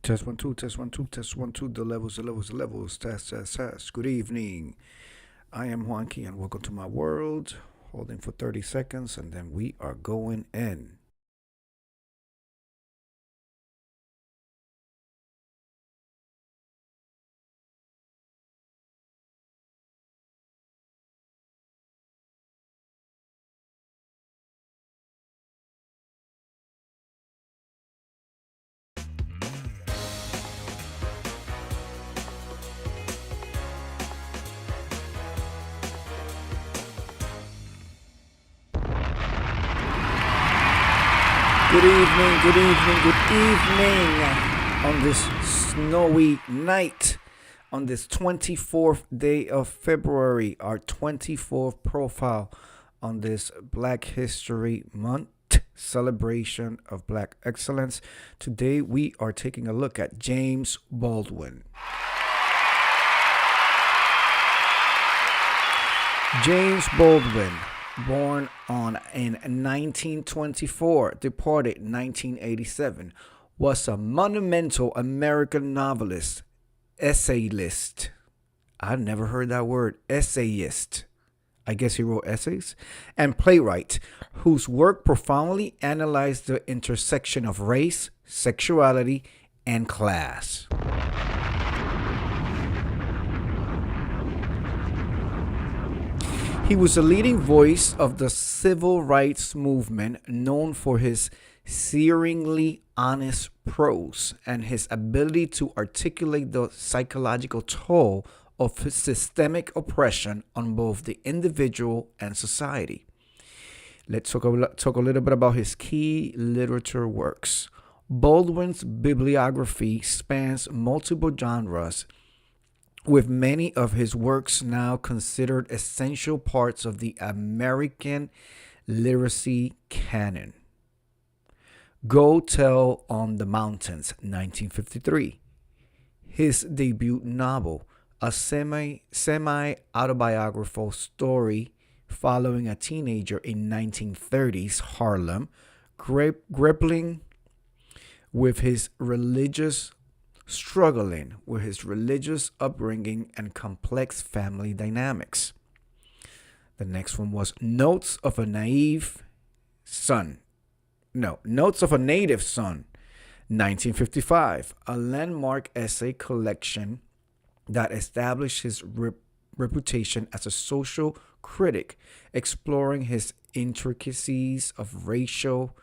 Test one, two, test one, two, test one, two. The levels, the levels, the levels. Test, test, test. Good evening. I am Juanqui, and welcome to my world. Holding for 30 seconds, and then we are going in. Good evening, good evening, good evening. On this snowy night, on this 24th day of February, our 24th profile on this Black History Month celebration of Black excellence. Today, we are taking a look at James Baldwin. James Baldwin, born on in 1924, departed 1987, was a monumental American novelist, essayist. I've never heard that word, essayist. I guess he wrote essays, and playwright, whose work profoundly analyzed the intersection of race, sexuality, and class. He was a leading voice of the civil rights movement, known for his searingly honest prose and his ability to articulate the psychological toll of systemic oppression on both the individual and society. Let's talk a little bit about his key literature works. Baldwin's bibliography spans multiple genres, with many of his works now considered essential parts of the American literacy canon. Go Tell on the Mountains, 1953. His debut novel, a semi autobiographical story following a teenager in 1930s Harlem, grappling with his religious struggling with his religious upbringing and complex family dynamics. The next one was Notes of a Naive Son. No, Notes of a Native Son, 1955, a landmark essay collection that established his reputation as a social critic, exploring his intricacies of racial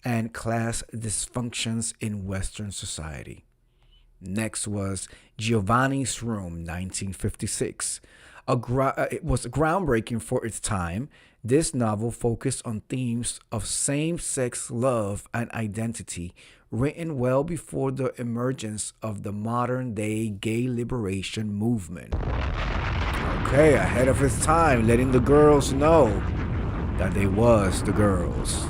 and class dysfunctions in Western society. Next was Giovanni's Room, 1956. It was groundbreaking for its time. This novel focused on themes of same-sex love and identity, written well before the emergence of the modern-day gay liberation movement. Okay, ahead of its time, letting the girls know that they was the girls.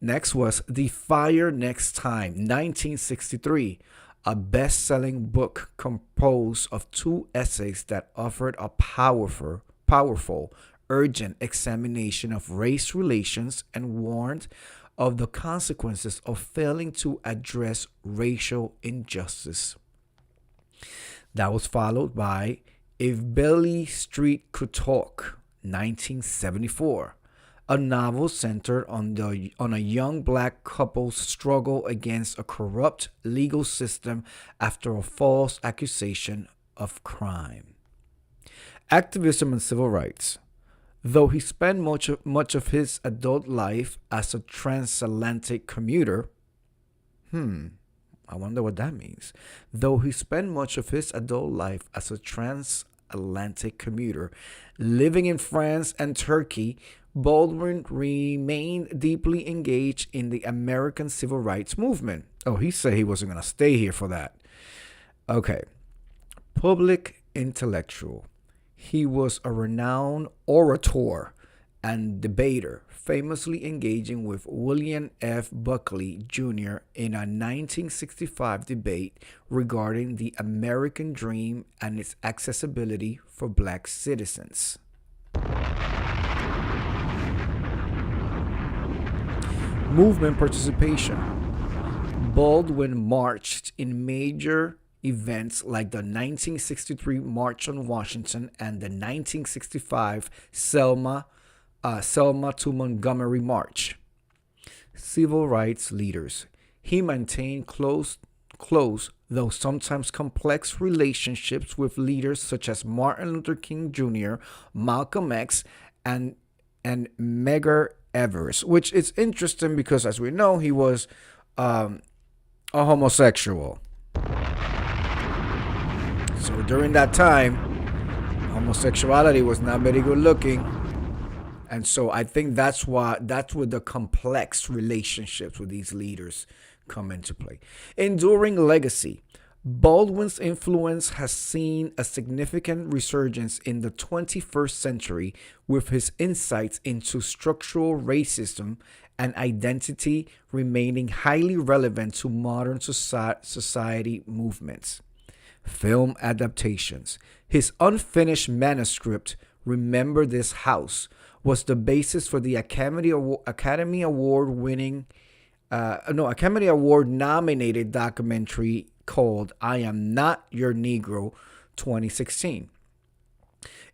Next was The Fire Next Time, 1963, a best-selling book composed of two essays that offered a powerful, urgent examination of race relations and warned of the consequences of failing to address racial injustice. That was followed by If Billy Street Could Talk, 1974, a novel centered on a young black couple's struggle against a corrupt legal system after a false accusation of crime. Activism and civil rights. Though he spent much of his adult life as a transatlantic commuter, I wonder what that means. Though he spent much of his adult life as a transatlantic commuter, living in France and Turkey, Baldwin remained deeply engaged in the American civil rights movement. Oh, he said he wasn't going to stay here for that. Okay. Public intellectual. He was a renowned orator and debater, famously engaging with William F. Buckley Jr. in a 1965 debate regarding the American dream and its accessibility for black citizens. Movement participation. Baldwin marched in major events like the 1963 March on Washington and the 1965 Selma to Montgomery March. Civil rights leaders. He maintained close, though sometimes complex, relationships with leaders such as Martin Luther King Jr., Malcolm X, and Medgar Evers, which is interesting because, as we know, he was a homosexual. So during that time, homosexuality was not very good looking. And so I think that's where the complex relationships with these leaders come into play. Enduring legacy. Baldwin's influence has seen a significant resurgence in the 21st century with his insights into structural racism and identity remaining highly relevant to modern society movements. Film adaptations. His unfinished manuscript, Remember This House, was the basis for the Academy Award nominated documentary called I Am Not Your Negro 2016.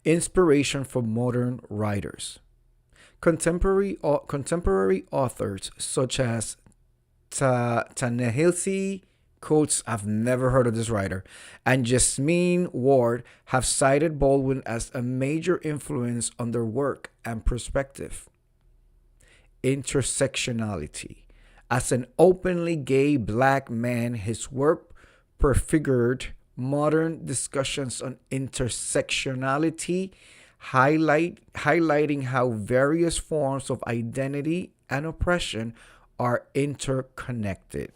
Inspiration for modern writers. Contemporary authors such as Ta-Nehisi Coates, I've never heard of this writer, and Jasmine Ward have cited Baldwin as a major influence on their work and perspective. Intersectionality. As an openly gay black man, his work prefigured modern discussions on intersectionality, highlighting how various forms of identity and oppression are interconnected.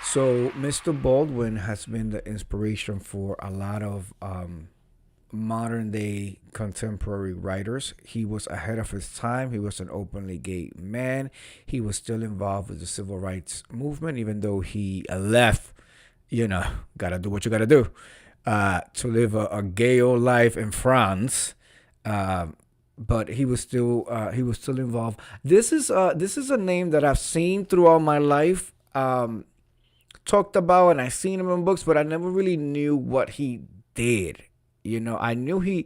So Mr. Baldwin has been the inspiration for a lot of modern day contemporary writers. He was ahead of his time. He was an openly gay man. He was still involved with the civil rights movement, even though he left, gotta do what you gotta do, to live a gay old life in France. But he was still involved. This is a name that I've seen throughout my life, talked about, and I've seen him in books, but I never really knew what he did. I knew he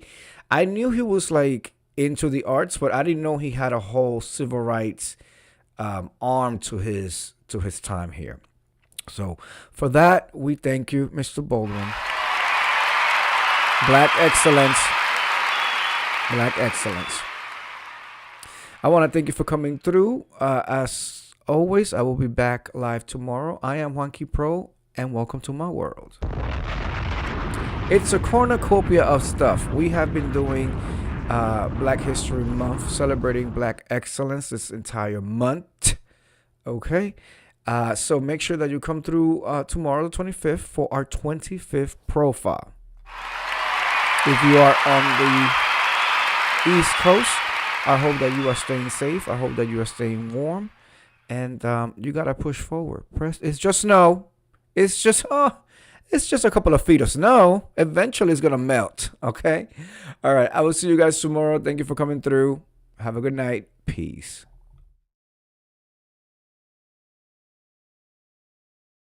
was like into the arts, but I didn't know he had a whole civil rights arm to his time here. So for that, we thank you, Mr. Baldwin. Black excellence. Black excellence. I want to thank you for coming through. As always, I will be back live tomorrow. I am Juanqui Pro, and welcome to my world. It's a cornucopia of stuff. We have been doing Black History Month, celebrating Black excellence this entire month. Okay? So make sure that you come through tomorrow, the 25th, for our 25th profile. If you are on the East Coast, I hope that you are staying safe. I hope that you are staying warm. And you got to push forward. It's just snow. It's just a couple of feet of snow. Eventually, it's going to melt. Okay? All right. I will see you guys tomorrow. Thank you for coming through. Have a good night. Peace.